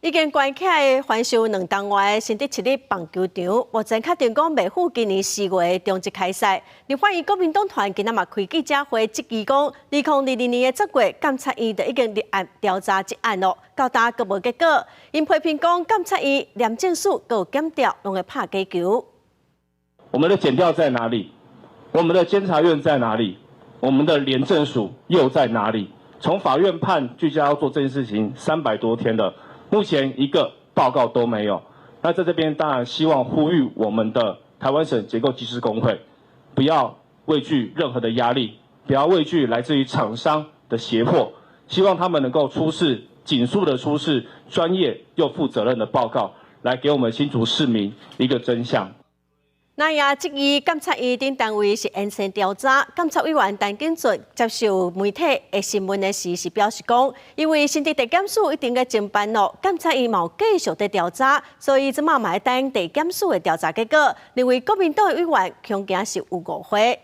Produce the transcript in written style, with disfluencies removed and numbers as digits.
已经关起的环球2档外新竹市立棒球场，目前确定讲未赴今年4月中1开赛。立法院国民党团今仔嘛开记者会，质疑讲2022年的10月，监察院就已经立案调查这案咯，到达阁无结果。因批评讲，监察院、廉政署各有检调，拢会拍假球。我们的检调在哪里？我们的监察院在哪里？我们的廉政署又在哪里？从法院判居家要做这件事情300多天了。目前一个报告都没有，那在这边当然希望呼吁我们的台湾省结构技师工会，不要畏惧任何的压力，不要畏惧来自于厂商的胁迫，希望他们能够出示紧速的出示专业又负责任的报告，来给我们新竹市民一个真相。那也质疑监察院等单位是沿线调查。监察委员陈景顺接受媒体的新闻的时是表示讲，因为新竹地检署一定嘅侦办咯，监察院冇继续在调查，所以即马嘛等地检署的调查结果，认为国民党的委员恐惊是有误会。